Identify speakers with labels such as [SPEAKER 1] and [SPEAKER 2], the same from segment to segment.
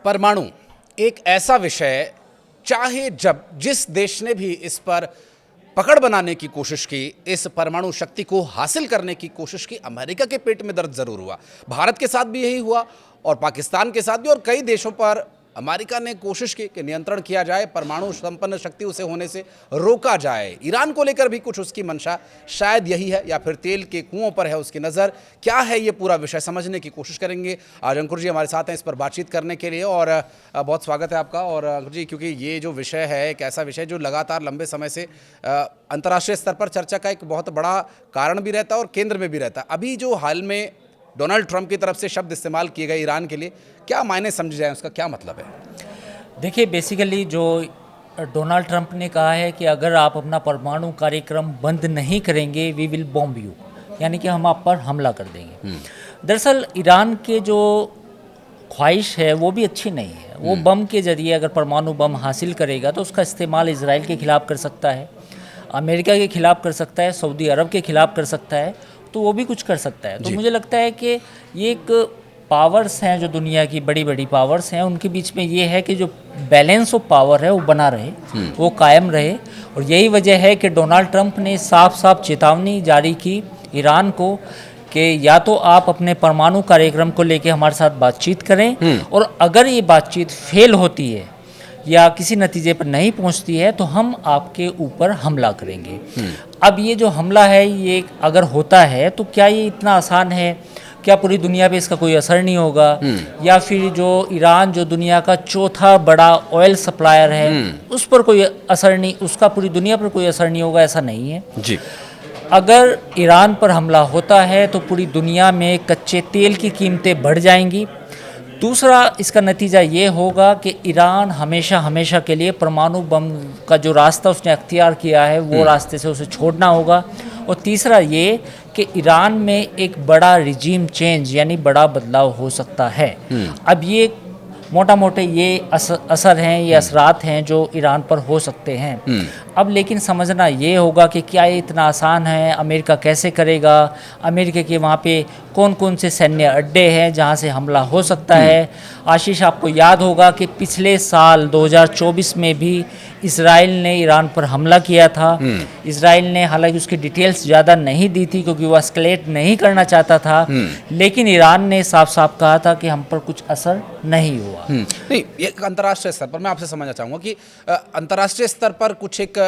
[SPEAKER 1] परमाणु एक ऐसा विषय, चाहे जब जिस देश ने भी इस पर पकड़ बनाने की कोशिश की, इस परमाणु शक्ति को हासिल करने की कोशिश की, अमेरिका के पेट में दर्द जरूर हुआ। भारत के साथ भी यही हुआ और पाकिस्तान के साथ भी, और कई देशों पर अमेरिका ने कोशिश की कि नियंत्रण किया जाए, परमाणु संपन्न शक्ति उसे होने से रोका जाए। ईरान को लेकर भी कुछ उसकी मंशा शायद यही है, या फिर तेल के कुओं पर है उसकी नज़र। क्या है ये पूरा विषय, समझने की कोशिश करेंगे। आज अंकुर जी हमारे साथ हैं इस पर बातचीत करने के लिए, और बहुत स्वागत है आपका। और अंकुर जी, क्योंकि ये जो विषय है एक ऐसा विषय जो लगातार लंबे समय से अंतर्राष्ट्रीय स्तर पर चर्चा का एक बहुत बड़ा कारण भी रहता है और केंद्र में भी रहता है। अभी जो हाल में डोनाल्ड ट्रंप की तरफ से शब्द इस्तेमाल किए गए ईरान के लिए, क्या मायने समझे जाए, उसका क्या मतलब है?
[SPEAKER 2] देखिए, बेसिकली जो डोनाल्ड ट्रंप ने कहा है कि अगर आप अपना परमाणु कार्यक्रम बंद नहीं करेंगे, वी विल बॉम्ब यू, यानी कि हम आप पर हमला कर देंगे। दरअसल ईरान के जो ख्वाहिश है वो भी अच्छी नहीं है। वो बम के जरिए अगर परमाणु बम हासिल करेगा तो उसका इस्तेमाल इजराइल के खिलाफ कर सकता है, अमेरिका के खिलाफ कर सकता है, सऊदी अरब के खिलाफ कर सकता है, तो वो भी कुछ कर सकता है। तो मुझे लगता है कि ये एक पावर्स हैं जो दुनिया की बड़ी बड़ी पावर्स हैं, उनके बीच में ये है कि जो बैलेंस ऑफ पावर है वो बना रहे, वो कायम रहे। और यही वजह है कि डोनाल्ड ट्रंप ने साफ साफ चेतावनी जारी की ईरान को कि या तो आप अपने परमाणु कार्यक्रम को लेकर हमारे साथ बातचीत करें, और अगर ये बातचीत फेल होती है या किसी नतीजे पर नहीं पहुंचती है तो हम आपके ऊपर हमला करेंगे। अब ये जो हमला है ये अगर होता है तो क्या ये इतना आसान है? क्या पूरी दुनिया पे इसका कोई असर नहीं होगा? या फिर जो ईरान जो दुनिया का चौथा बड़ा ऑयल सप्लायर है उस पर कोई असर नहीं, उसका पूरी दुनिया पर कोई असर नहीं होगा? ऐसा नहीं है
[SPEAKER 1] जी।
[SPEAKER 2] अगर ईरान पर हमला होता है तो पूरी दुनिया में कच्चे तेल की कीमतें बढ़ जाएंगी। दूसरा इसका नतीजा ये होगा कि ईरान हमेशा हमेशा के लिए परमाणु बम का जो रास्ता उसने अख्तियार किया है वो रास्ते से उसे छोड़ना होगा। और तीसरा ये कि ईरान में एक बड़ा रिजीम चेंज यानी बड़ा बदलाव हो सकता है। अब ये मोटा मोटे ये असर हैं, ये असरात हैं जो ईरान पर हो सकते हैं। अब लेकिन समझना ये होगा कि क्या ये इतना आसान है? अमेरिका कैसे करेगा? अमेरिका के वहाँ पे कौन कौन से सैन्य अड्डे हैं जहाँ से हमला हो सकता है? आशीष, आपको याद होगा कि पिछले साल 2024 में भी इसराइल ने ईरान पर हमला किया था। इसराइल ने हालांकि उसकी डिटेल्स ज़्यादा नहीं दी थी क्योंकि वो एस्केलेट नहीं करना चाहता था, लेकिन ईरान ने साफ साफ कहा था कि हम पर कुछ असर नहीं हुआ।
[SPEAKER 1] नहीं, ये अंतर्राष्ट्रीय स्तर पर मैं आपसे समझना चाहूँगा कि अंतर्राष्ट्रीय स्तर पर कुछ एक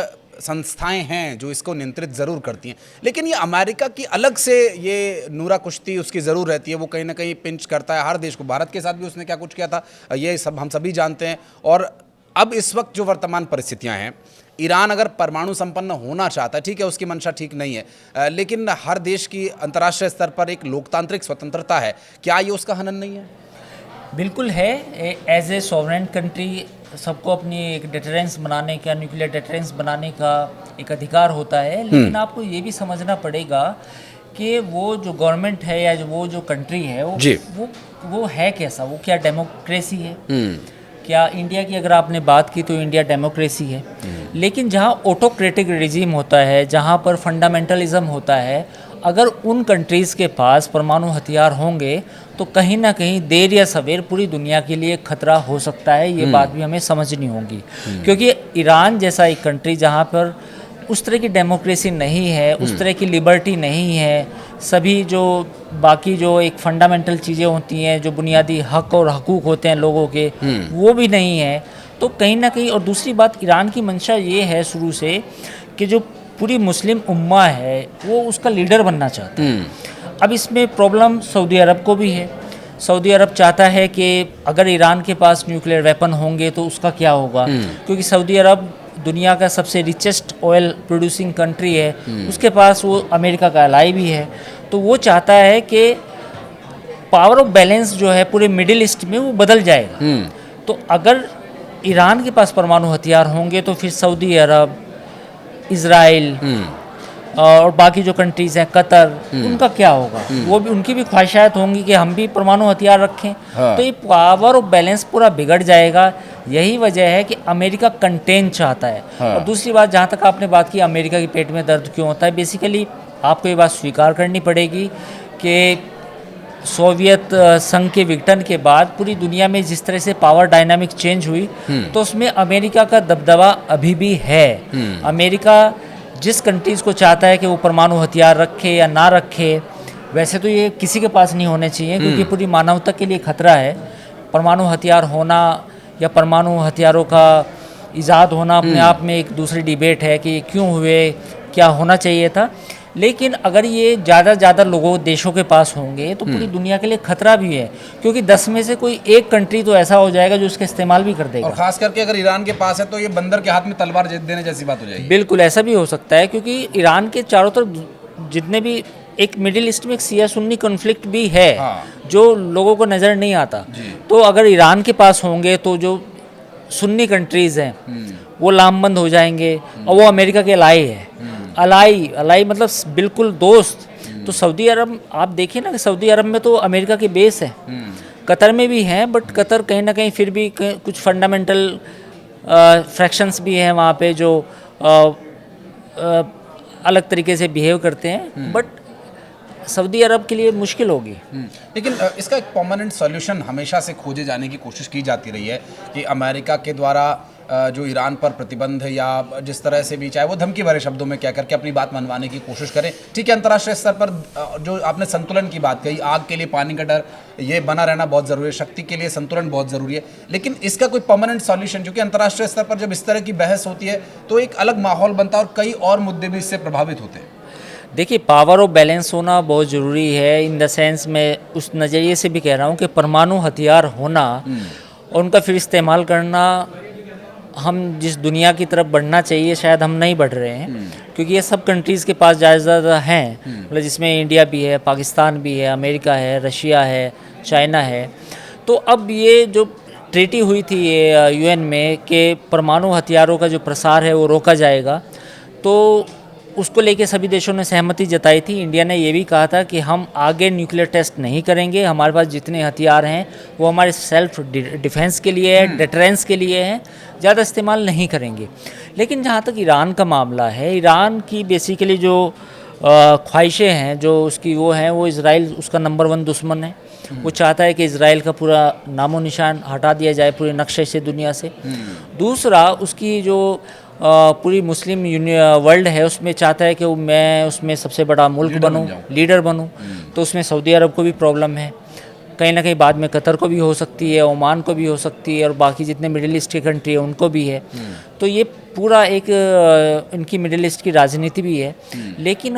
[SPEAKER 1] संस्थाएं हैं जो इसको नियंत्रित ज़रूर करती हैं, लेकिन ये अमेरिका की अलग से ये नूरा कुश्ती उसकी ज़रूर रहती है। वो कहीं ना कहीं पिंच करता है हर देश को। भारत के साथ भी उसने क्या कुछ किया था ये सब हम सभी जानते हैं। और अब इस वक्त जो वर्तमान परिस्थितियां हैं, ईरान अगर परमाणु संपन्न होना चाहता है, ठीक है, उसकी मंशा ठीक नहीं है, लेकिन हर देश की अंतर्राष्ट्रीय स्तर पर एक लोकतांत्रिक स्वतंत्रता है। क्या ये उसका हनन नहीं है?
[SPEAKER 2] बिल्कुल है। एज ए सॉवरेन कंट्री सबको अपनी एक डिटरेंस बनाने का, न्यूक्लियर डिटरेंस बनाने का एक अधिकार होता है, लेकिन आपको ये भी समझना पड़ेगा कि वो जो गवर्नमेंट है या वो जो कंट्री है वो है कैसा, वो क्या डेमोक्रेसी है? क्या इंडिया की अगर आपने बात की तो इंडिया डेमोक्रेसी है, लेकिन जहाँ ऑटोक्रेटिक रिजीम होता है, जहाँ पर फंडामेंटलिज्म होता है, अगर उन कंट्रीज़ के पास परमाणु हथियार होंगे तो कहीं ना कहीं देर या सवेर पूरी दुनिया के लिए खतरा हो सकता है। ये बात भी हमें समझनी होगी, क्योंकि ईरान जैसा एक कंट्री जहाँ पर उस तरह की डेमोक्रेसी नहीं है, उस तरह की लिबर्टी नहीं है, सभी जो बाकी जो एक फंडामेंटल चीज़ें होती हैं, जो बुनियादी हक और हकूक़ होते हैं लोगों के, वो भी नहीं है। तो कहीं ना कहीं, और दूसरी बात, ईरान की मंशा ये है शुरू से कि जो पूरी मुस्लिम उम्मा है वो उसका लीडर बनना चाहता है। अब इसमें प्रॉब्लम सऊदी अरब को भी है। सऊदी अरब चाहता है कि अगर ईरान के पास न्यूक्लियर वेपन होंगे तो उसका क्या होगा, क्योंकि सऊदी अरब दुनिया का सबसे रिचेस्ट ऑयल प्रोड्यूसिंग कंट्री है, उसके पास वो अमेरिका का अलाई भी है। तो वो चाहता है कि पावर ऑफ बैलेंस जो है पूरे मिडिल ईस्ट में वो बदल जाएगा। तो अगर ईरान के पास परमाणु हथियार होंगे तो फिर सऊदी अरब, इजराइल और बाकी जो कंट्रीज़ हैं, कतर, उनका क्या होगा? वो भी, उनकी भी ख्वाहिशात होंगी कि हम भी परमाणु हथियार रखें। तो ये पावर ऑफ बैलेंस पूरा बिगड़ जाएगा। यही वजह है कि अमेरिका कंटेन चाहता है। और दूसरी बात, जहाँ तक आपने बात की अमेरिका के पेट में दर्द क्यों होता है, बेसिकली आपको ये बात स्वीकार करनी पड़ेगी कि सोवियत संघ के विघटन के बाद पूरी दुनिया में जिस तरह से पावर डायनामिक चेंज हुई, तो उसमें अमेरिका का दबदबा अभी भी है। अमेरिका जिस कंट्रीज़ को चाहता है कि वो परमाणु हथियार रखे या ना रखे, वैसे तो ये किसी के पास नहीं होने चाहिए, क्योंकि पूरी मानवता के लिए खतरा है। परमाणु हथियार होना या परमाणु हथियारों का ईजाद होना अपने आप में एक दूसरी डिबेट है कि क्यों हुए, क्या होना चाहिए था। लेकिन अगर ये ज़्यादा लोगों देशों के पास होंगे तो पूरी दुनिया के लिए खतरा भी है, क्योंकि 10 में से कोई एक कंट्री तो ऐसा हो जाएगा जो उसका इस्तेमाल भी कर देगा।
[SPEAKER 1] और खास करके अगर ईरान के पास है तो ये बंदर के हाथ में तलवार देने जैसी बात हो जाएगी।
[SPEAKER 2] बिल्कुल ऐसा भी हो सकता है, क्योंकि ईरान के चारों तरफ जितने भी एक मिडिल ईस्ट में एक सिया सुन्नी कॉन्फ्लिक्ट भी है,
[SPEAKER 1] हाँ।
[SPEAKER 2] जो लोगों को नज़र नहीं आता। तो अगर ईरान के पास होंगे तो जो सुन्नी कंट्रीज़ हैं वो लामबंद हो जाएंगे, और वो अमेरिका के अलाई है। अलाई मतलब बिल्कुल दोस्त। तो सऊदी अरब आप देखिए ना कि सऊदी अरब में तो अमेरिका के बेस है, कतर में भी हैं, बट कतर कहीं ना कहीं फिर भी कुछ फंडामेंटल फ्रैक्शंस भी हैं वहाँ पे जो अलग तरीके से बिहेव करते हैं, बट सऊदी अरब के लिए मुश्किल होगी।
[SPEAKER 1] लेकिन इसका एक परमानेंट सॉल्यूशन हमेशा से खोजे जाने की कोशिश की जाती रही है कि अमेरिका के द्वारा जो ईरान पर प्रतिबंध या जिस तरह से भी, चाहे वो धमकी भरे शब्दों में कह करके अपनी बात मनवाने की कोशिश करें। ठीक है, अंतर्राष्ट्रीय स्तर पर जो आपने संतुलन की बात कही, आग के लिए पानी का डर ये बना रहना बहुत ज़रूरी है, शक्ति के लिए संतुलन बहुत ज़रूरी है, लेकिन इसका कोई परमानेंट सॉल्यूशन, क्योंकि अंतर्राष्ट्रीय स्तर पर जब इस तरह की बहस होती है तो एक अलग माहौल बनता है और कई और मुद्दे भी इससे प्रभावित होते हैं।
[SPEAKER 2] देखिए, पावर और बैलेंस होना बहुत ज़रूरी है। इन द सेंस मैं उस नज़रिए से भी कह रहा हूँ कि परमाणु हथियार होना और उनका फिर इस्तेमाल करना, हम जिस दुनिया की तरफ बढ़ना चाहिए शायद हम नहीं बढ़ रहे हैं, क्योंकि ये सब कंट्रीज़ के पास ज़्यादा हैं, मतलब जिसमें इंडिया भी है, पाकिस्तान भी है, अमेरिका है, रशिया है, चाइना है। तो अब ये जो ट्रीटी हुई थी ये यूएन में कि परमाणु हथियारों का जो प्रसार है वो रोका जाएगा, तो उसको लेके सभी देशों ने सहमति जताई थी। इंडिया ने ये भी कहा था कि हम आगे न्यूक्लियर टेस्ट नहीं करेंगे, हमारे पास जितने हथियार हैं वो हमारे सेल्फ डिफेंस के लिए है, डिटरेंस के लिए हैं, ज़्यादा इस्तेमाल नहीं करेंगे। लेकिन जहाँ तक ईरान का मामला है, ईरान की बेसिकली जो ख्वाहिशें हैं, जो उसकी वो हैं, वो इज़राइल उसका नंबर 1 दुश्मन है। वो चाहता है कि इज़राइल का पूरा नामो निशान हटा दिया जाए पूरे नक्शे से, दुनिया से। दूसरा, उसकी जो पूरी मुस्लिम वर्ल्ड है उसमें चाहता है कि मैं उसमें सबसे बड़ा मुल्क बनूं, लीडर बनूं। तो उसमें सऊदी अरब को भी प्रॉब्लम है, कहीं ना कहीं बाद में कतर को भी हो सकती है, ओमान को भी हो सकती है, और बाकी जितने मिडिल ईस्ट के कंट्री है उनको भी है। तो ये पूरा एक इनकी मिडिल ईस्ट की राजनीति भी है। लेकिन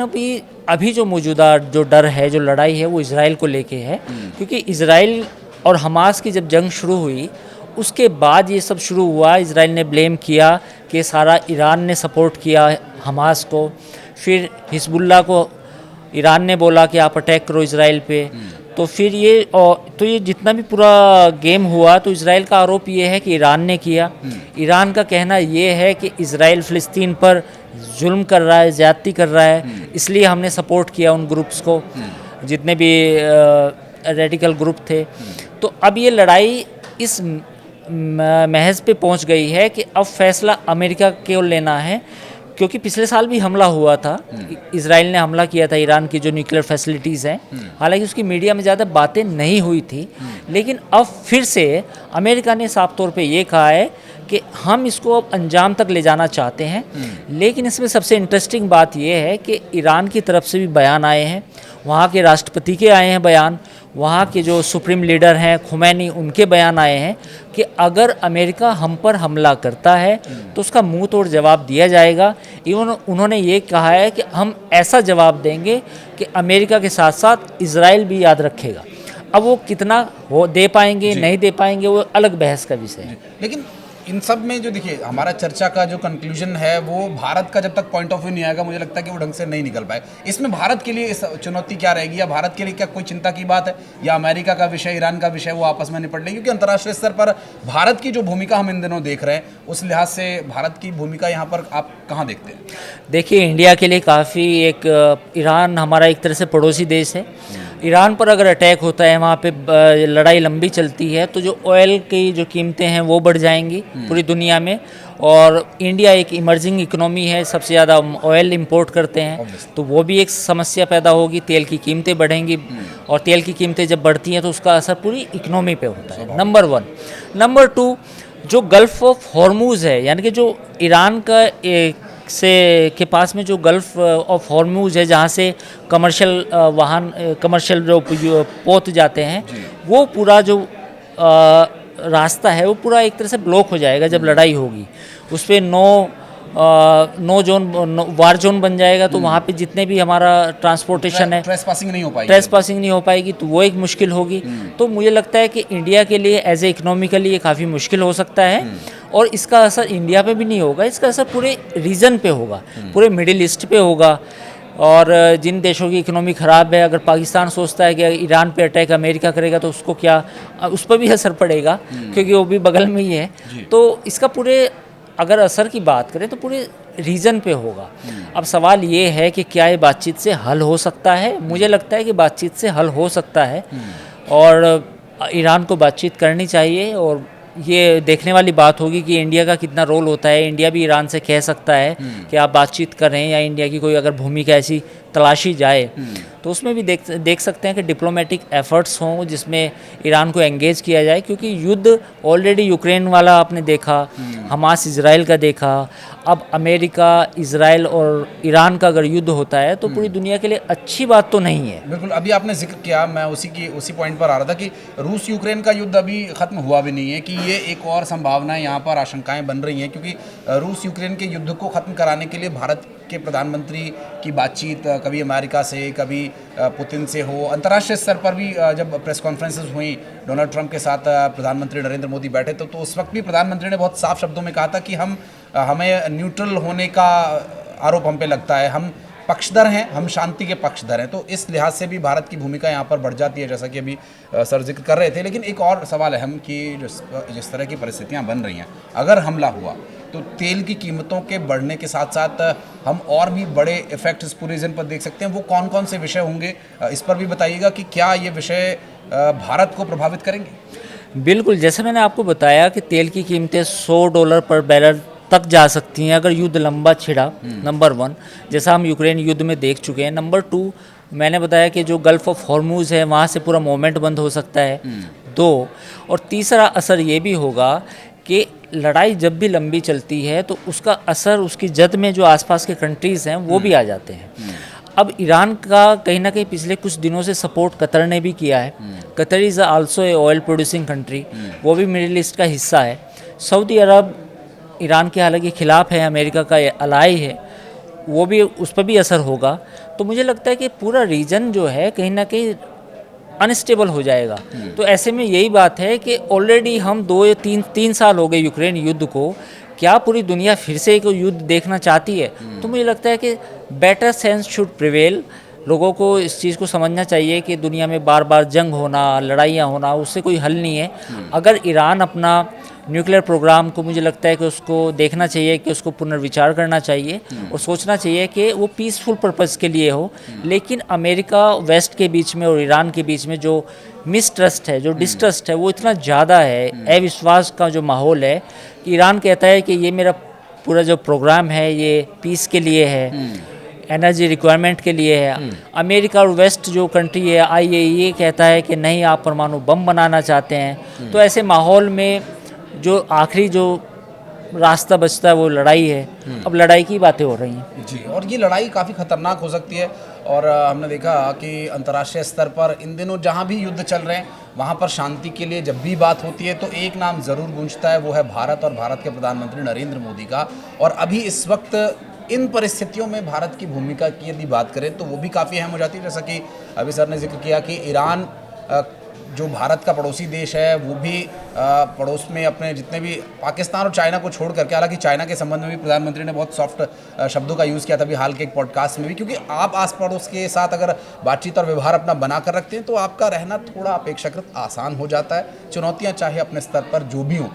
[SPEAKER 2] अभी जो मौजूदा जो डर है, जो लड़ाई है, वो इज़राइल को लेके है, क्योंकि इज़राइल और हमास की जब जंग शुरू हुई उसके बाद ये सब शुरू हुआ। इज़राइल ने ब्लेम किया कि सारा ईरान ने सपोर्ट किया हमास को, फिर हिजबुल्लाह को ईरान ने बोला कि आप अटैक करो इज़राइल पे। तो फिर ये जितना भी पूरा गेम हुआ, तो इज़राइल का आरोप ये है कि ईरान ने किया। ईरान का कहना ये है कि इज़राइल फ़िलिस्तीन पर जुल्म कर रहा है, ज़्यादती कर रहा है, इसलिए हमने सपोर्ट किया उन ग्रुप्स को, जितने भी रेडिकल ग्रुप थे। तो अब ये लड़ाई इस महज पे पहुंच गई है कि अब फैसला अमेरिका को लेना है, क्योंकि पिछले साल भी हमला हुआ था, इजराइल ने हमला किया था ईरान की जो न्यूक्लियर फैसिलिटीज़ हैं। हालांकि उसकी मीडिया में ज़्यादा बातें नहीं हुई थी, लेकिन अब फिर से अमेरिका ने साफ तौर पे ये कहा है कि हम इसको अब अंजाम तक ले जाना चाहते हैं। लेकिन इसमें सबसे इंटरेस्टिंग बात यह है कि ईरान की तरफ से भी बयान आए हैं, वहाँ के राष्ट्रपति के आए हैं बयान, वहाँ के जो सुप्रीम लीडर हैं खुमैनी, उनके बयान आए हैं कि अगर अमेरिका हम पर हमला करता है तो उसका मुंह तोड़ जवाब दिया जाएगा। इवन उन्होंने ये कहा है कि हम ऐसा जवाब देंगे कि अमेरिका के साथ साथ इजराइल भी याद रखेगा। अब वो कितना वो दे पाएंगे नहीं दे पाएंगे वो अलग बहस का विषय है।
[SPEAKER 1] लेकिन इन सब में जो देखिए हमारा चर्चा का जो कंक्लूजन है वो भारत का जब तक पॉइंट ऑफ व्यू नहीं आएगा, मुझे लगता है कि वो ढंग से नहीं निकल पाए। इसमें भारत के लिए इस चुनौती क्या रहेगी, या भारत के लिए क्या कोई चिंता की बात है, या अमेरिका का विषय, ईरान का विषय वो आपस में निपट लेंगे? क्योंकि अंतर्राष्ट्रीय स्तर पर भारत की जो भूमिका हम इन दिनों देख रहे हैं, उस लिहाज से भारत की भूमिका यहाँ पर आप कहाँ देखते हैं? देखिए,
[SPEAKER 2] इंडिया के लिए काफ़ी एक ईरान हमारा एक तरह से पड़ोसी देश है। ईरान पर अगर अटैक होता है, वहाँ पे लड़ाई लंबी चलती है, तो जो ऑयल की जो कीमतें हैं वो बढ़ जाएंगी पूरी दुनिया में, और इंडिया एक इमर्जिंग इकोनॉमी है, सबसे ज़्यादा हम ऑयल इंपोर्ट करते हैं, तो वो भी एक समस्या पैदा होगी, तेल की कीमतें बढ़ेंगी और तेल की कीमतें जब बढ़ती हैं तो उसका असर पूरी इकोनॉमी पे होता है, नंबर 1। नंबर 2, जो गल्फ़ ऑफ हॉर्मूज़ है, यानी कि जो ईरान का के पास में जो गल्फ़ ऑफ हॉर्मूज़ है, जहाँ से कमर्शियल वाहन, कमर्शियल जो पोत जाते हैं, वो पूरा जो रास्ता है वो पूरा एक तरह से ब्लॉक हो जाएगा जब लड़ाई होगी। उस पर वार जोन बन जाएगा, तो वहाँ पे जितने भी हमारा ट्रांसपोर्टेशन है,
[SPEAKER 1] ट्रेस पासिंग नहीं हो पाएगी,
[SPEAKER 2] तो वो एक मुश्किल होगी। तो मुझे लगता है कि इंडिया के लिए एज ए इकोनॉमिकली ये काफ़ी मुश्किल हो सकता है और इसका असर इंडिया पे भी नहीं होगा, इसका असर पूरे रीजन पे होगा, पूरे मिडिल ईस्ट पे होगा। और जिन देशों की इकोनॉमी ख़राब है, अगर पाकिस्तान सोचता है कि ईरान पे अटैक अमेरिका करेगा तो उसको क्या, उस पर भी असर पड़ेगा क्योंकि वो भी बगल में ही है। तो इसका पूरे, अगर असर की बात करें तो पूरे रीजन पे होगा। अब सवाल ये है कि क्या ये बातचीत से हल हो सकता है? मुझे लगता है कि बातचीत से हल हो सकता है और ईरान को बातचीत करनी चाहिए और ये देखने वाली बात होगी कि इंडिया का कितना रोल होता है। इंडिया भी ईरान से कह सकता है कि आप बातचीत करें, या इंडिया की कोई अगर भूमिका ऐसी तलाशी जाए तो उसमें भी देख सकते हैं कि डिप्लोमेटिक एफर्ट्स हों जिसमें ईरान को एंगेज किया जाए, क्योंकि युद्ध ऑलरेडी यूक्रेन वाला आपने देखा, हमास इजराइल का देखा, अब अमेरिका, इजराइल और ईरान का अगर युद्ध होता है तो पूरी दुनिया के लिए अच्छी बात तो नहीं है।
[SPEAKER 1] बिल्कुल, अभी आपने जिक्र किया, मैं उसी पॉइंट पर आ रहा था कि रूस यूक्रेन का युद्ध अभी ख़त्म हुआ भी नहीं है, कि ये एक और संभावना यहाँ पर आशंकाएं बन रही हैं, क्योंकि रूस यूक्रेन के युद्ध को ख़त्म कराने के लिए भारत के प्रधानमंत्री की बातचीत कभी अमेरिका से, कभी पुतिन से हो, अंतर्राष्ट्रीय स्तर पर भी जब प्रेस कॉन्फ्रेंसेस हुई डोनाल्ड ट्रंप के साथ, प्रधानमंत्री नरेंद्र मोदी बैठे तो उस वक्त भी प्रधानमंत्री ने बहुत साफ शब्दों में कहा था कि हमें न्यूट्रल होने का आरोप हम पे लगता है, हम पक्षधर हैं, हम शांति के पक्षधर हैं। तो इस लिहाज से भी भारत की भूमिका यहाँ पर बढ़ जाती है, जैसा कि अभी सर जिक्र कर रहे थे। लेकिन एक और सवाल है हम कि जिस तरह की परिस्थितियाँ बन रही हैं, अगर हमला हुआ तो तेल की कीमतों के बढ़ने के साथ साथ हम और भी बड़े इफेक्ट इस पूरे रीजन पर देख सकते हैं। वो कौन कौन से विषय होंगे, इस पर भी बताइएगा कि क्या ये विषय भारत को प्रभावित करेंगे।
[SPEAKER 2] बिल्कुल, जैसे मैंने आपको बताया कि तेल की कीमतें $100 पर बैरल तक जा सकती हैं अगर युद्ध लंबा छिड़ा, नंबर 1, जैसा हम यूक्रेन युद्ध में देख चुके हैं। नंबर 2, मैंने बताया कि जो गल्फ़ ऑफ हॉर्मूज़ है वहाँ से पूरा मूवमेंट बंद हो सकता है। 2, और तीसरा असर ये भी होगा कि लड़ाई जब भी लंबी चलती है तो उसका असर उसकी जद में जो आसपास के कंट्रीज़ हैं वो भी आ जाते हैं। अब ईरान का कहीं ना कहीं पिछले कुछ दिनों से सपोर्ट कतर ने भी किया है। Qatar is also a oil producing country, वो भी मिडिल ईस्ट का हिस्सा है। सऊदी अरब ईरान के हालांकि ख़िलाफ़ है, अमेरिका का अलाई है, वो भी, उस पर भी असर होगा। तो मुझे लगता है कि पूरा रीजन जो है कहीं ना कहीं अनस्टेबल हो जाएगा। तो ऐसे में यही बात है कि ऑलरेडी हम 2 या 3 साल हो गए यूक्रेन युद्ध को, क्या पूरी दुनिया फिर से एक युद्ध देखना चाहती है? तो मुझे लगता है कि बेटर सेंस शुड प्रिवेल। लोगों को इस चीज़ को समझना चाहिए कि दुनिया में बार बार जंग होना, लड़ाइयाँ होना, उससे कोई हल नहीं है। अगर ईरान अपना न्यूक्लियर प्रोग्राम को, मुझे लगता है कि उसको देखना चाहिए, कि उसको पुनर्विचार करना चाहिए और सोचना चाहिए कि वो पीसफुल पर्पज़ के लिए हो। लेकिन अमेरिका वेस्ट के बीच में और ईरान के बीच में जो मिसट्रस्ट है, जो डिस्ट्रस्ट है, वो इतना ज़्यादा है, अविश्वास का जो माहौल है कि ईरान कहता है कि ये मेरा पूरा जो प्रोग्राम है ये पीस के लिए है, एनर्जी रिक्वायरमेंट के लिए है। अमेरिका और वेस्ट जो कंट्री है, IAEA कहता है कि नहीं, आप परमाणु बम बनाना चाहते हैं। तो ऐसे माहौल में जो आखिरी जो रास्ता बचता है वो लड़ाई है। अब लड़ाई की बातें हो रही हैं
[SPEAKER 1] जी, और ये लड़ाई काफ़ी खतरनाक हो सकती है। और हमने देखा कि अंतर्राष्ट्रीय स्तर पर इन दिनों जहाँ भी युद्ध चल रहे हैं वहाँ पर शांति के लिए जब भी बात होती है तो एक नाम ज़रूर गूंजता है, वो है भारत और भारत के प्रधानमंत्री नरेंद्र मोदी का। और अभी इस वक्त इन परिस्थितियों में भारत की भूमिका की यदि बात करें तो वो भी काफ़ी अहम हो जाती है। जैसा कि अभी सर ने जिक्र किया कि ईरान जो भारत का पड़ोसी देश है वो भी पड़ोस में अपने जितने भी पाकिस्तान और चाइना को छोड़ करके, हालांकि चाइना के संबंध में भी प्रधानमंत्री ने बहुत सॉफ्ट शब्दों का यूज़ किया था अभी हाल के एक पॉडकास्ट में भी, क्योंकि आप आस पड़ोस के साथ अगर बातचीत और व्यवहार अपना बना कर रखते हैं तो आपका रहना थोड़ा अपेक्षाकृत आसान हो जाता है। चुनौतियाँ चाहे अपने स्तर पर जो भी हों,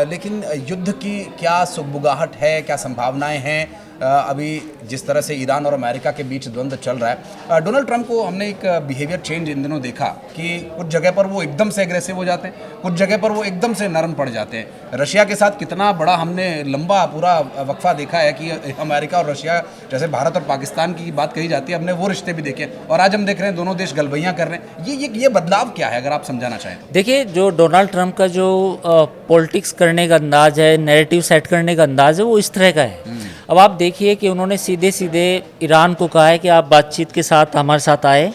[SPEAKER 1] लेकिन युद्ध की क्या सुगबुगाहट है, क्या संभावनाएँ हैं, अभी जिस तरह से ईरान और अमेरिका के बीच द्वंद्व चल रहा है, डोनाल्ड ट्रंप को हमने एक बिहेवियर चेंज इन दिनों देखा कि कुछ जगह पर वो एकदम से एग्रेसिव हो जाते हैं, कुछ जगह पर वो एकदम से नरम पड़ जाते हैं। रशिया के साथ कितना बड़ा हमने लंबा पूरा वक्फा देखा है कि अमेरिका और रशिया, जैसे भारत और पाकिस्तान की बात कही जाती है, हमने वो रिश्ते भी देखे और आज हम देख रहे हैं दोनों देश गलबैयाँ कर रहे हैं। ये बदलाव क्या है, अगर आप समझाना चाहें तो?
[SPEAKER 2] देखिए, जो डोनाल्ड ट्रंप का जो पॉलिटिक्स करने का अंदाज है, नैरेटिव सेट करने का अंदाज है, वो इस तरह का है। अब आप देखिए कि उन्होंने सीधे सीधे ईरान को कहा है कि आप बातचीत के साथ हमारे साथ आए,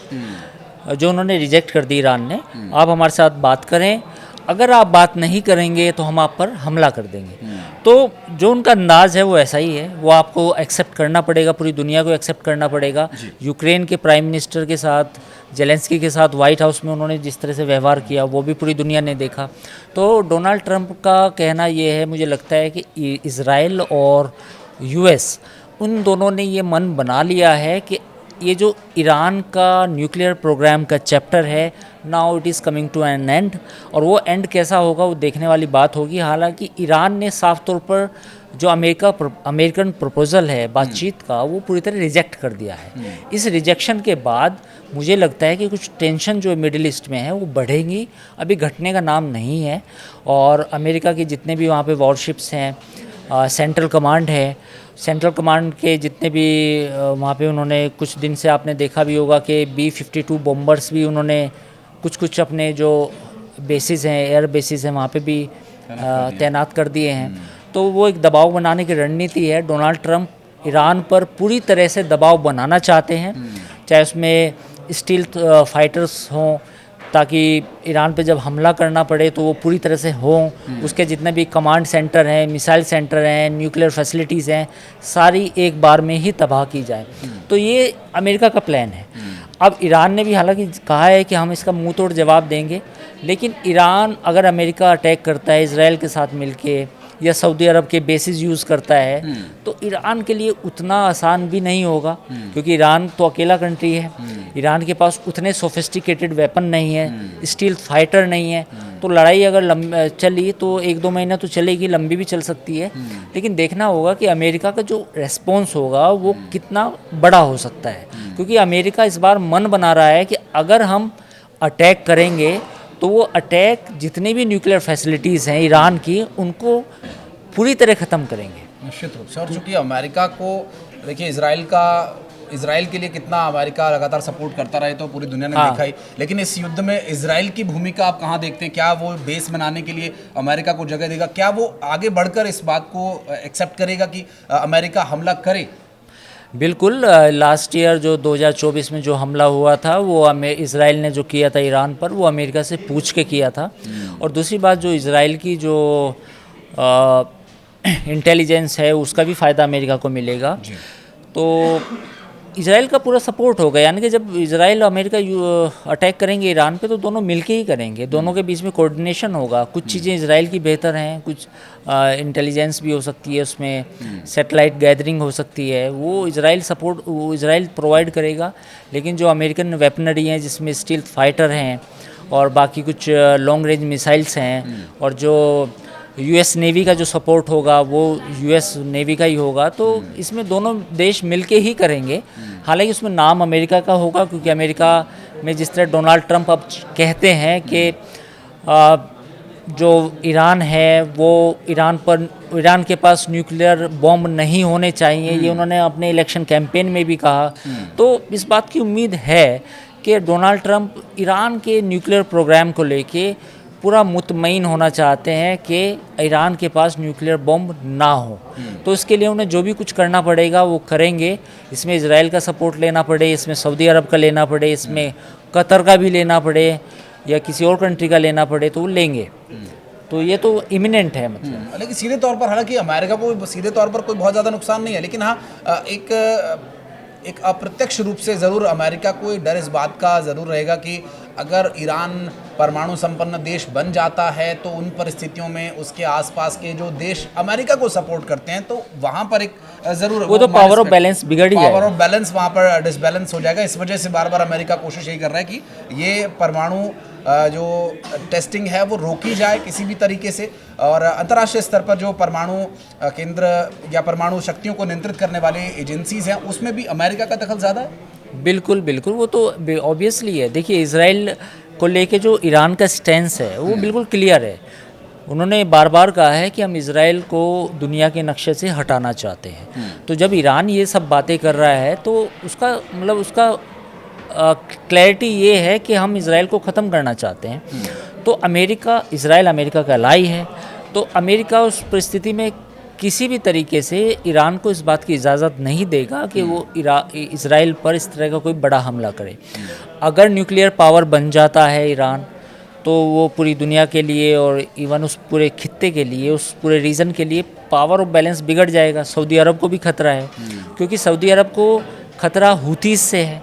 [SPEAKER 2] जो उन्होंने रिजेक्ट कर दी ईरान ने। आप हमारे साथ बात करें, अगर आप बात नहीं करेंगे तो हम आप पर हमला कर देंगे। तो जो उनका अंदाज़ है वो ऐसा ही है, वो आपको एक्सेप्ट करना पड़ेगा, पूरी दुनिया को एक्सेप्ट करना पड़ेगा। यूक्रेन के प्राइम मिनिस्टर के साथ, जेलेंस्की के साथ वाइट हाउस में उन्होंने जिस तरह से व्यवहार किया वो भी पूरी दुनिया ने देखा। तो डोनाल्ड ट्रंप का कहना ये है, मुझे लगता है कि इज़राइल और यूएस, उन दोनों ने ये मन बना लिया है कि ये जो ईरान का न्यूक्लियर प्रोग्राम का चैप्टर है, now it is coming to an end, और वो एंड कैसा होगा वो देखने वाली बात होगी। हालांकि ईरान ने साफ तौर पर जो अमेरिकन प्रपोज़ल है बातचीत का, वो पूरी तरह रिजेक्ट कर दिया है। इस रिजेक्शन के बाद मुझे लगता है कि कुछ टेंशन जो मिडिल ईस्ट में है वो बढ़ेंगी, अभी घटने का नाम नहीं है। और अमेरिका के जितने भी वहाँ पे वॉरशिप्स हैं, सेंट्रल कमांड है, सेंट्रल कमांड के जितने भी वहाँ पे उन्होंने कुछ दिन से आपने देखा भी होगा कि B-52 बॉम्बर्स भी उन्होंने कुछ अपने जो बेसिस हैं, एयर बेसिस हैं, वहाँ पे भी तैनात कर दिए हैं। तो वो एक दबाव बनाने की रणनीति है। डोनाल्ड ट्रंप ईरान पर पूरी तरह से दबाव बनाना चाहते हैं, चाहे उसमें स्टील फाइटर्स हों, ताकि ईरान पे जब हमला करना पड़े तो वो पूरी तरह से हों। उसके जितने भी कमांड सेंटर हैं, मिसाइल सेंटर हैं, न्यूक्लियर फैसिलिटीज़ हैं, सारी एक बार में ही तबाह की जाए। तो ये अमेरिका का प्लान है। अब ईरान ने भी हालांकि कहा है कि हम इसका मुंह तोड़ जवाब देंगे, लेकिन ईरान अगर अमेरिका अटैक करता है इजराइल के साथ मिलके, या सऊदी अरब के बेसिस यूज़ करता है, तो ईरान के लिए उतना आसान भी नहीं होगा, क्योंकि ईरान तो अकेला कंट्री है। ईरान के पास उतने सोफिस्टिकेटेड वेपन नहीं है, स्टील फाइटर नहीं है। तो लड़ाई अगर चली तो 1-2 महीना तो चलेगी, लंबी भी चल सकती है। लेकिन देखना होगा कि अमेरिका का जो रेस्पॉन्स होगा वो कितना बड़ा हो सकता है, क्योंकि अमेरिका इस बार मन बना रहा है कि अगर हम अटैक करेंगे तो वो अटैक जितने भी न्यूक्लियर फैसिलिटीज़ हैं ईरान की, उनको पूरी तरह ख़त्म करेंगे।
[SPEAKER 1] निश्चित रूप से। और चूँकि अमेरिका को देखिए, इजराइल के लिए कितना अमेरिका लगातार सपोर्ट करता रहे तो पूरी दुनिया ने देखा ही, लेकिन इस युद्ध में इजराइल की भूमिका आप कहाँ देखते हैं? क्या वो बेस बनाने के लिए अमेरिका को जगह देगा? क्या वो आगे बढ़कर इस बात को एक्सेप्ट करेगा कि अमेरिका हमला करे?
[SPEAKER 2] बिल्कुल। लास्ट ईयर जो 2024 में जो हमला हुआ था, वो इज़राइल ने जो किया था ईरान पर, वो अमेरिका से पूछ के किया था। और दूसरी बात, जो इज़राइल की जो इंटेलिजेंस है उसका भी फ़ायदा अमेरिका को मिलेगा। तो इजराइल का पूरा सपोर्ट होगा, यानी कि जब इजराइल और अमेरिका अटैक करेंगे ईरान पे तो दोनों मिलके ही करेंगे, दोनों के बीच में कोऑर्डिनेशन होगा। कुछ चीज़ें इजराइल की बेहतर हैं, कुछ इंटेलिजेंस भी हो सकती है, उसमें सैटेलाइट गैदरिंग हो सकती है, वो इजराइल प्रोवाइड करेगा। लेकिन जो अमेरिकन वेपनरी हैं, जिसमें स्टील फाइटर हैं और बाकी कुछ लॉन्ग रेंज मिसाइल्स हैं, और जो यूएस नेवी का जो सपोर्ट होगा वो यूएस नेवी का ही होगा। तो इसमें दोनों देश मिलके ही करेंगे। हालांकि उसमें नाम अमेरिका का होगा, क्योंकि अमेरिका में जिस तरह डोनाल्ड ट्रंप अब कहते हैं कि जो ईरान है वो ईरान के पास न्यूक्लियर बॉम्ब नहीं होने चाहिए, ये उन्होंने अपने इलेक्शन कैंपेन में भी कहा। तो इस बात की उम्मीद है कि डोनाल्ड ट्रंप ईरान के न्यूक्लियर प्रोग्राम को लेके पूरा मुतमईन होना चाहते हैं कि ईरान के पास न्यूक्लियर बॉम्ब ना हो। तो इसके लिए उन्हें जो भी कुछ करना पड़ेगा वो करेंगे। इसमें इजराइल का सपोर्ट लेना पड़े, इसमें सऊदी अरब का लेना पड़े, इसमें कतर का भी लेना पड़े, या किसी और कंट्री का लेना पड़े, तो वो लेंगे। तो ये तो इमिनेंट है। मतलब
[SPEAKER 1] लेकिन सीधे तौर पर, हालांकि अमेरिका को सीधे तौर पर कोई बहुत ज़्यादा नुकसान नहीं है, लेकिन हाँ, एक अप्रत्यक्ष रूप से ज़रूर अमेरिका को डर इस बात का ज़रूर रहेगा कि अगर ईरान परमाणु संपन्न देश बन जाता है तो उन परिस्थितियों में उसके आसपास के जो देश अमेरिका को सपोर्ट करते हैं, तो वहाँ पर एक जरूर
[SPEAKER 2] वो तो पावर ऑफ बैलेंस बिगड़ ही
[SPEAKER 1] पावर
[SPEAKER 2] जाएगा।
[SPEAKER 1] ऑफ बैलेंस वहाँ पर डिसबैलेंस हो जाएगा। इस वजह से बार बार अमेरिका कोशिश यही कर रहा है कि ये परमाणु जो टेस्टिंग है वो रोकी जाए किसी भी तरीके से, और अंतर्राष्ट्रीय स्तर पर जो परमाणु केंद्र या परमाणु शक्तियों को नियंत्रित करने वाले एजेंसीज हैं उसमें भी अमेरिका का दखल ज़्यादा है।
[SPEAKER 2] बिल्कुल बिल्कुल, वो तो ऑब्वियसली है। देखिए, इसराइल को लेके जो ईरान का स्टैंस है वो बिल्कुल क्लियर है। उन्होंने बार बार कहा है कि हम इसराइल को दुनिया के नक्शे से हटाना चाहते हैं। तो जब ईरान ये सब बातें कर रहा है तो उसका मतलब उसका क्लैरिटी ये है कि हम इसराइल को ख़त्म करना चाहते हैं। तो अमेरिका, इसराइल अमेरिका का अलाई है, तो अमेरिका उस परिस्थिति में किसी भी तरीके से ईरान को इस बात की इजाज़त नहीं देगा कि वो इसराइल पर इस तरह का कोई बड़ा हमला करे। अगर न्यूक्लियर पावर बन जाता है ईरान, तो वो पूरी दुनिया के लिए और इवन उस पूरे खित्ते के लिए, उस पूरे रीजन के लिए पावर ऑफ बैलेंस बिगड़ जाएगा। सऊदी अरब को भी खतरा है, क्योंकि सऊदी अरब को खतरा हूतीज़ से है,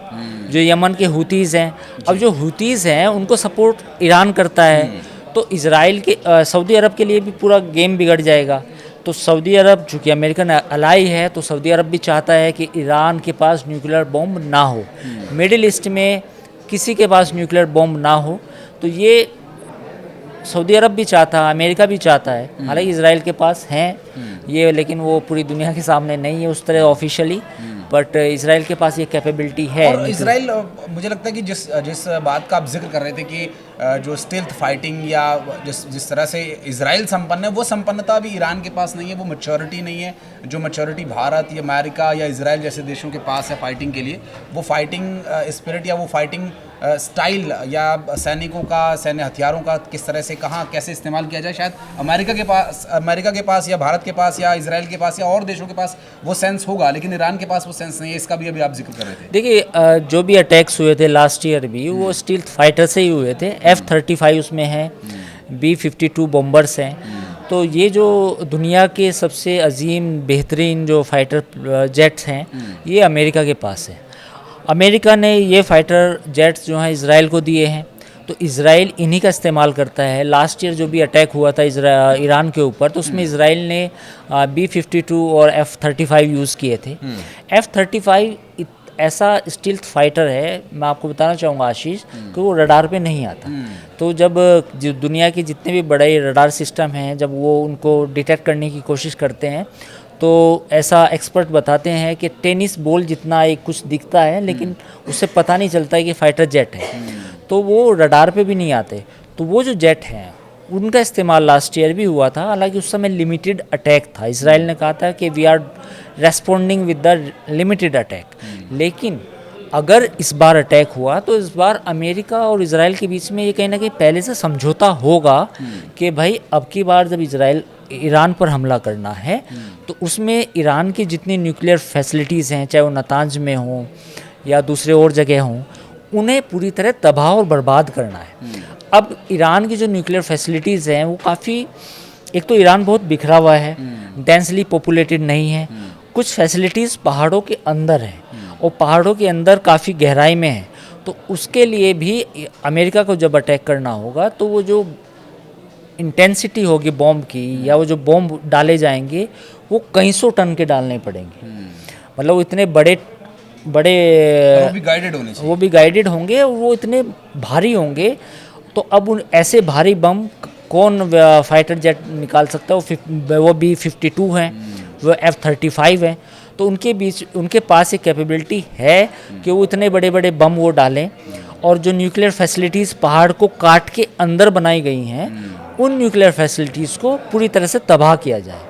[SPEAKER 2] जो यमन के हूतीज़ हैं। अब जो हूतीज़ हैं उनको सपोर्ट ईरान करता है, तो इजराइल के सऊदी अरब के लिए भी पूरा गेम बिगड़ जाएगा। तो सऊदी अरब चूँकि अमेरिकन अलाई है, तो सऊदी अरब भी चाहता है कि ईरान के पास न्यूक्लियर बॉम्ब ना हो, मिडिल ईस्ट में किसी के पास न्यूक्लियर बॉम्ब ना हो। तो ये सऊदी अरब भी चाहता, अमेरिका भी चाहता है। हालांकि इसराइल के पास हैं ये, लेकिन वो पूरी दुनिया के सामने नहीं है उस तरह ऑफिशियली, बट इसराइल के पास ये कैपेबिलिटी है।
[SPEAKER 1] और इसराइल, मुझे लगता है कि जिस बात का आप जिक्र कर रहे थे कि जो स्टेल्थ फाइटिंग या जिस तरह से इसराइल संपन्न है, वो संपन्नता भी ईरान के पास नहीं है, वो मैच्योरिटी नहीं है जो मैच्योरिटी भारत या अमेरिका या इसराइल जैसे देशों के पास है फाइटिंग के लिए। वो फाइटिंग स्पिरिट या वो फाइटिंग स्टाइल या सैनिकों का, सैन्य हथियारों का किस तरह से कहाँ कैसे इस्तेमाल किया जाए, शायद अमेरिका के पास या भारत के पास या इसराइल के पास या और देशों के पास वो सेंस होगा, लेकिन ईरान के पास वो सेंस नहीं है। इसका भी अभी आप जिक्र कर रहे थे।
[SPEAKER 2] देखिए, जो भी अटैक्स हुए थे लास्ट ईयर भी, वो स्टील्थ फाइटर से ही हुए थे। F-35 उसमें है, B-52 बॉम्बर्स हैं। तो ये जो दुनिया के सबसे अजीम बेहतरीन जो फाइटर जेट्स हैं, ये अमेरिका के पास है। अमेरिका ने ये फाइटर जेट्स जो हैं इसराइल को दिए हैं, तो इसराइल इन्हीं का इस्तेमाल करता है। लास्ट ईयर जो भी अटैक हुआ था ईरान के ऊपर, तो उसमें इसराइल ने B-52 और F-35 यूज़ किए थे। F-35 ऐसा स्टील्थ फाइटर है, मैं आपको बताना चाहूँगा आशीष, कि वो रडार पे नहीं आता। तो जब जो दुनिया के जितने भी बड़े रडार सिस्टम हैं, जब वो उनको डिटेक्ट करने की कोशिश करते हैं, तो ऐसा एक्सपर्ट बताते हैं कि टेनिस बॉल जितना एक कुछ दिखता है, लेकिन उससे पता नहीं चलता है कि फाइटर जेट है। तो वो रडार पे भी नहीं आते। तो वो जो जेट हैं उनका इस्तेमाल लास्ट ईयर भी हुआ था। हालांकि उस समय लिमिटेड अटैक था, इसराइल ने कहा था कि we are responding with the limited attack. लेकिन अगर इस बार अटैक हुआ, तो इस बार अमेरिका और इसराइल के बीच में ये कहीं ना कहीं पहले से समझौता होगा कि भाई अब की बार जब इसराइल ईरान पर हमला करना है, तो उसमें ईरान की जितनी न्यूक्लियर फैसिलिटीज़ हैं, चाहे वो नतांज में हों या दूसरे और जगह हों, उन्हें पूरी तरह तबाह और बर्बाद करना है। अब ईरान की जो न्यूक्लियर फैसिलिटीज़ हैं वो काफ़ी, एक तो ईरान बहुत बिखरा हुआ है, डेंसली पॉपुलेटेड नहीं है, कुछ फैसिलिटीज़ पहाड़ों के अंदर हैं और पहाड़ों के अंदर काफ़ी गहराई में है। तो उसके लिए भी अमेरिका को जब अटैक करना होगा, तो वो जो इंटेंसिटी होगी बॉम्ब की, या वो जो बॉम्ब डाले जाएंगे, वो कई सौ टन के डालने पड़ेंगे। मतलब वो इतने बड़े
[SPEAKER 1] वो भी गाइडेड होने चाहिए,
[SPEAKER 2] वो भी गाइडेड होंगे और वो इतने भारी होंगे। तो अब उन ऐसे भारी बम कौन फाइटर जेट निकाल सकता है? वो B-52 हैं, वो F-35 हैं। तो उनके पास एक कैपेबिलिटी है कि वो इतने बड़े बड़े बम वो डालें, और जो न्यूक्लियर फैसिलिटीज़ पहाड़ को काट के अंदर बनाई गई हैं, उन न्यूक्लियर फैसिलिटीज़ को पूरी तरह से तबाह किया जाए।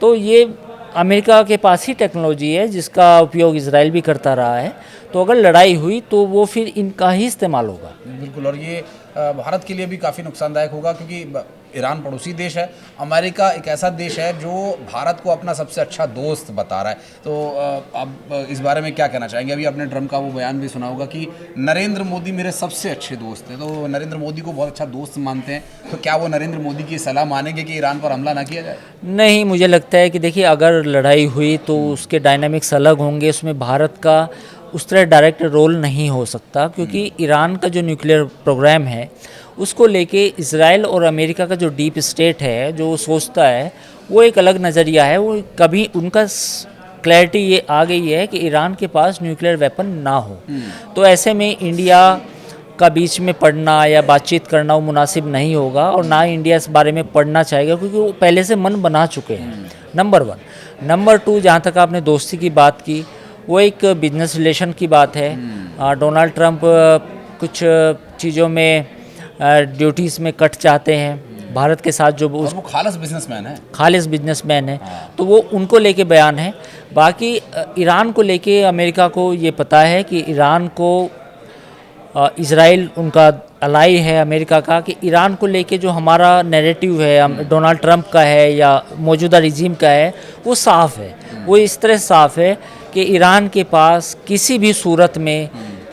[SPEAKER 2] तो ये अमेरिका के पास ही टेक्नोलॉजी है जिसका उपयोग इसराइल भी करता रहा है। तो अगर लड़ाई हुई तो वो फिर इनका ही इस्तेमाल होगा।
[SPEAKER 1] बिल्कुल। और ये भारत के लिए भी काफ़ी नुकसानदायक होगा, क्योंकि ईरान पड़ोसी देश है, अमेरिका एक ऐसा देश है जो भारत को अपना सबसे अच्छा दोस्त बता रहा है। तो आप इस बारे में क्या कहना चाहेंगे? अभी आपने ट्रम्प का वो बयान भी सुना होगा कि नरेंद्र मोदी मेरे सबसे अच्छे दोस्त हैं। तो नरेंद्र मोदी को बहुत अच्छा दोस्त मानते हैं, तो क्या वो नरेंद्र मोदी की सलाह मानेंगे कि ईरान पर हमला ना किया जाए?
[SPEAKER 2] नहीं, मुझे लगता है कि देखिए, अगर लड़ाई हुई तो उसके डायनामिक्स अलग होंगे, उसमें भारत का उस तरह डायरेक्ट रोल नहीं हो सकता, क्योंकि ईरान का जो न्यूक्लियर प्रोग्राम है उसको लेके इसराइल और अमेरिका का जो डीप स्टेट है, जो सोचता है, वो एक अलग नज़रिया है। वो कभी उनका क्लैरिटी ये आ गई है कि ईरान के पास न्यूक्लियर वेपन ना हो। तो ऐसे में इंडिया का बीच में पढ़ना या बातचीत करना वो मुनासिब नहीं होगा, और ना ही इंडिया इस बारे में पढ़ना चाहेगा, क्योंकि वो पहले से मन बना चुके हैं, नंबर 1। नंबर 2, जहाँ तक आपने दोस्ती की बात की, वो एक बिजनेस रिलेशन की बात है। डोनाल्ड ट्रंप कुछ चीज़ों में ड्यूटीज़ में कट चाहते हैं भारत के साथ, जो
[SPEAKER 1] और वो खालिस बिजनेसमैन है।
[SPEAKER 2] खालिस बिजनेसमैन है, तो वो उनको लेके बयान है। बाकी ईरान को लेके अमेरिका को ये पता है कि ईरान को इज़राइल उनका अलाई है अमेरिका का, कि ईरान को लेके जो हमारा नैरेटिव है डोनाल्ड ट्रंप का है या मौजूदा रिजीम का है, वो साफ़ है। वो इस तरह साफ़ है कि ईरान के पास किसी भी सूरत में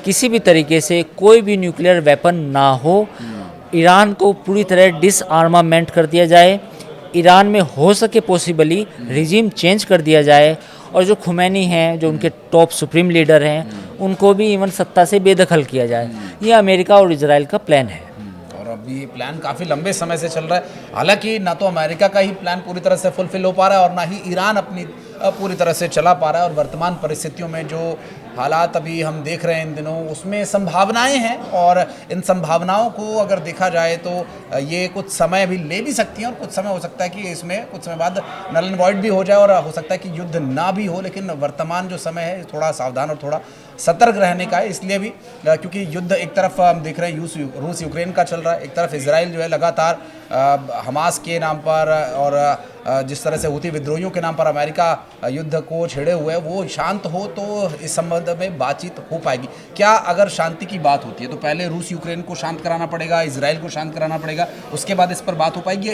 [SPEAKER 2] किसी भी तरीके से कोई भी न्यूक्लियर वेपन ना हो। ईरान को पूरी तरह डिसआर्मामेंट कर दिया जाए, ईरान में हो सके पॉसिबली रिजीम चेंज कर दिया जाए, और जो खुमैनी हैं, जो उनके टॉप सुप्रीम लीडर हैं, उनको भी इवन सत्ता से बेदखल किया जाए। ये अमेरिका और इजराइल का प्लान है।
[SPEAKER 1] और अभी ये प्लान काफ़ी लंबे समय से चल रहा है। हालांकि ना तो अमेरिका का ही प्लान पूरी तरह से फुलफिल हो पा रहा है, और ना ही ईरान अपनी पूरी तरह से चला पा रहा है। और वर्तमान परिस्थितियों में जो हालात अभी हम देख रहे हैं इन दिनों, उसमें संभावनाएं हैं, और इन संभावनाओं को अगर देखा जाए तो ये कुछ समय अभी ले भी सकती हैं, और कुछ समय हो सकता है कि इसमें कुछ समय बाद नल एंड वॉइड भी हो जाए, और हो सकता है कि युद्ध ना भी हो। लेकिन वर्तमान जो समय है थोड़ा सावधान और थोड़ा सतर्क रहने का है, इसलिए भी क्योंकि युद्ध एक तरफ हम देख रहे हैं रूस यूक्रेन का चल रहा है, एक तरफ इजराइल जो है लगातार हमास के नाम पर और जिस तरह से हूती विद्रोहियों के नाम पर अमेरिका युद्ध को छेड़े हुए है, वो शांत हो तो इस संबंध में बातचीत हो पाएगी। क्या अगर शांति की बात होती है तो पहले रूस यूक्रेन को शांत कराना पड़ेगा, इजराइल को शांत कराना पड़ेगा, उसके बाद इस पर बात हो पाएगी?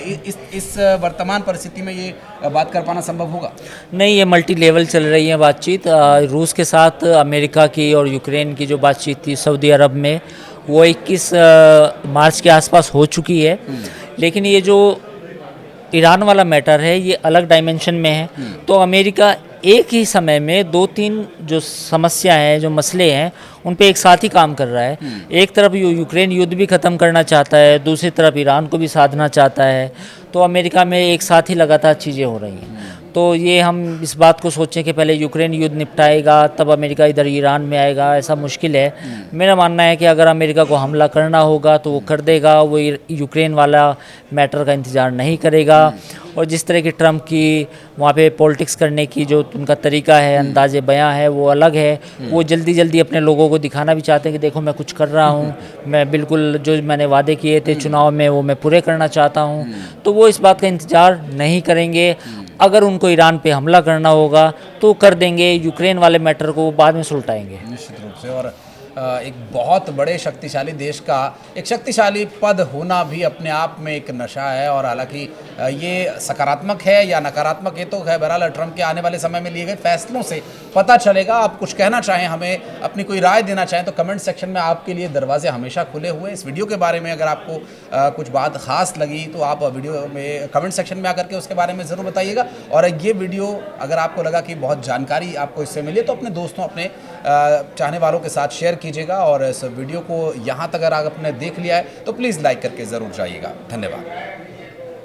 [SPEAKER 1] इस वर्तमान परिस्थिति में ये बात कर पाना संभव होगा?
[SPEAKER 2] नहीं, ये मल्टी लेवल चल रही है बातचीत। रूस के साथ अमेरिका की और यूक्रेन की जो बातचीत थी सऊदी अरब में, वो 21 मार्च के आसपास हो चुकी है। लेकिन ये जो ईरान वाला मैटर है, ये अलग डायमेंशन में है। तो अमेरिका एक ही समय में 2-3 जो समस्या हैं, जो मसले हैं, उन पे एक साथ ही काम कर रहा है। एक तरफ यूक्रेन युद्ध भी ख़त्म करना चाहता है, दूसरी तरफ ईरान को भी साधना चाहता है। तो अमेरिका में एक साथ ही लगातार चीज़ें हो रही हैं। तो ये हम इस बात को सोचें कि पहले यूक्रेन युद्ध निपटाएगा तब अमेरिका इधर ईरान में आएगा, ऐसा मुश्किल है। मेरा मानना है कि अगर अमेरिका को हमला करना होगा तो वो कर देगा, वो यूक्रेन वाला मैटर का इंतज़ार नहीं करेगा। और जिस तरह की ट्रंप की वहाँ पे पॉलिटिक्स करने की जो उनका तरीका है, अंदाज़े बयां है, वो अलग है। वो जल्दी जल्दी अपने लोगों को दिखाना भी चाहते हैं कि देखो मैं कुछ कर रहा हूँ, मैं बिल्कुल जो मैंने वादे किए थे चुनाव में वो मैं पूरे करना चाहता हूँ। तो वो इस बात का इंतज़ार नहीं करेंगे। अगर उनको ईरान पे हमला करना होगा तो कर देंगे, यूक्रेन वाले मैटर को बाद में सुलटाएंगे।
[SPEAKER 1] निश्चित रूप से। और एक बहुत बड़े शक्तिशाली देश का एक शक्तिशाली पद होना भी अपने आप में एक नशा है। और हालांकि ये सकारात्मक है या नकारात्मक, ये तो है बहरहाल ट्रंप के आने वाले समय में लिए गए फैसलों से पता चलेगा। आप कुछ कहना चाहें, हमें अपनी कोई राय देना चाहें तो कमेंट सेक्शन में आपके लिए दरवाजे हमेशा खुले हुए। इस वीडियो के बारे में अगर आपको कुछ बात खास लगी तो आप वीडियो में कमेंट सेक्शन में आकर के उसके बारे में ज़रूर बताइएगा। और ये वीडियो अगर आपको लगा कि बहुत जानकारी आपको इससे मिली तो अपने दोस्तों, अपने चाहने वालों के साथ शेयर कीजिएगा। और इस वीडियो को यहाँ तक अगर आपने देख लिया है तो प्लीज़ लाइक करके ज़रूर जाइएगा। धन्यवाद।